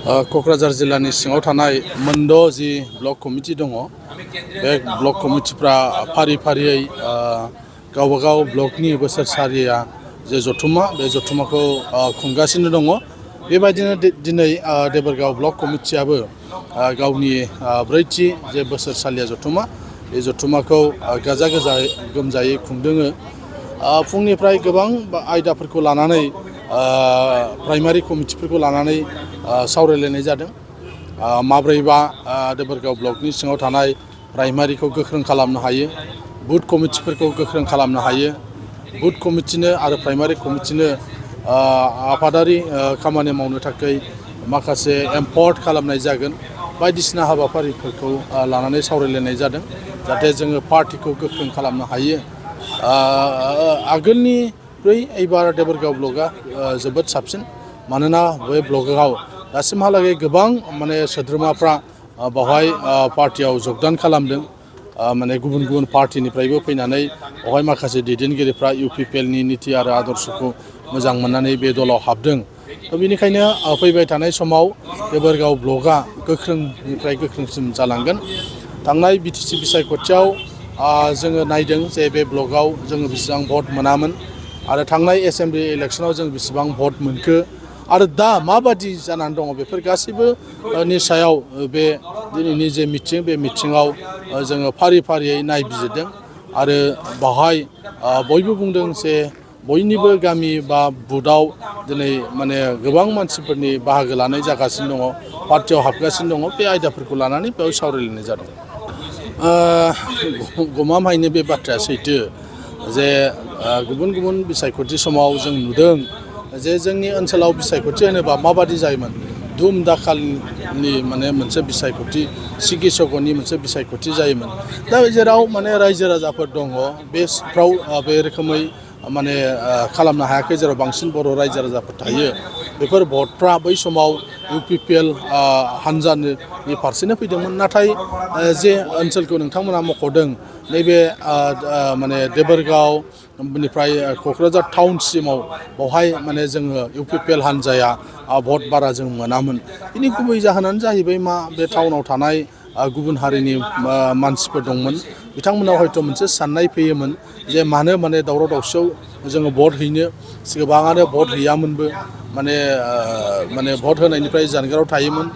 क'क्राझार जिल्लानि सिङाव थानाय मोनद' जि ब्लक कमिटि दङ बे ब्लक कमिटिफ्रा फारि फारियै गावबागाव ब्लकनि बोसोरसालिया जे जथुम्मा बे जथुम्माखौ खुंगासिनो दङ। बेबायदिनो दिनै देबोरगाव ब्लक कमिटियाबो गावनि ब्रैथि जे बोसोरसालिया जथुम्मा बे जथुम्माखौ गाजा गोमजायै खुंदोङो। फुंनिफ्राय गोबां आयदाफोरखौ लानानै प्राइमारि कमिटिफोरखौ लानानै सावरायलायनाय जादों। माब्रैबा देबोरगाव ब्लकनि सिङाव थानाय प्राइमारिखौ गोख्रों खालामनो हायो, बुथ कमिटिफोरखौ गोख्रों खालामनो हायो, बुथ कमिटिनो आरो प्राइमारि कमिटिनो आफादारि खामानि मावनो थाखाय माखासे एम्पावार्ड खालामनाय जागोन। बायदिसिना हाबाफारिफोरखौ लानानै सावरायलायनाय जादों जाहाथे जोङो पार्टिखौ गोख्रों खालामनो हायो। आगोलनिख्रुइ एबार देबोरगाव ब्लकआ जोबोद साबसिन, मानोना बे ब्लकआव दासिमहालागै गोबां सोद्रोमाफ्रा बावहाय पार्टियाव जगदान खालामदों। गुबुन गुबुन पार्टिनिफ्रायबो फैनानै बावहाय माखासे दैदेनगिरिफ्रा UPPLनि निति आरो आदर्शखौ मोजां मोननानै बे दलाव हाबदों। बेनिखायनो फैबाय थानाय समाव देबोरगाव ब्लकआ गोख्रोंनिफ्राय गोख्रोंसिन जालांगोन। थांनाय BTC बिसायख'थियाव जोङो नायदों जे बे ब्लकआव जोङो बेसेबां भट मोनामोन आरो थांनाय एसेम्बलि इलेक्सनाव जों बेसेबां भट मोनखो आरो दा माबादि जानानै दङ बेफोर गासैबोनि सायाव बे दिनैनि जे मिटिं बे मिटिङाव जोङो फारि फारियै नायबिजिरदों आरो बावहाय बयबो बुंदों जे बयनिबो गामि बा बुथआव दिनै गोबां मानसिफोरनि बाहागो लानाय जागासिनो दङ, पार्टियाव हाबगासिनो दङ। बे आयदाफोरखौ लानानै बेयाव सावरायलायनाय जादों। गमामायैनो बे बाथ्राया सैथो जे गुबुन गुबुन बिसायख'थि समाव जों नुदों जे जोंनि ओनसोलाव बिसायख'थि होनोबा माबादि जायोमोन, धुम दाखालनि मोनसे बिसायख'थि, सिगिसग'नि मोनसे बिसायख'थि जायोमोन। दा जेराव रायजो राजाफोर दङ बेफ्राव बे रोखोमै खालामनो हायाखै, जेराव बांसिन बर' रायजो राजाफोर थायो। बेफोर भटफ्रा बै समाव UPPL हानजानि फारसेनो फैदोंमोन। नाथाय जे ओनसोलखौ नोंथांमोना मख'दों, नैबे देबोरगावनिफ्राय क'क्राझार टाउनसिमाव बावहाय जोङो UPPL हानजाया भट बारा जों मोनामोन। बिनि गुबै जाहोनानो जाहैबाय बे टाउनाव थानाय गुबुन हारिनि मानसिफोर दंमोन। बिथांमोनाव हयथ' मोनसे साननाय फैयोमोन जे मानो दावराव दावसियाव जोङो भट हैनो, गोबाङानो भट हैयामोनबो, भट होनायनिफ्राय जानगाराव थायोमोन।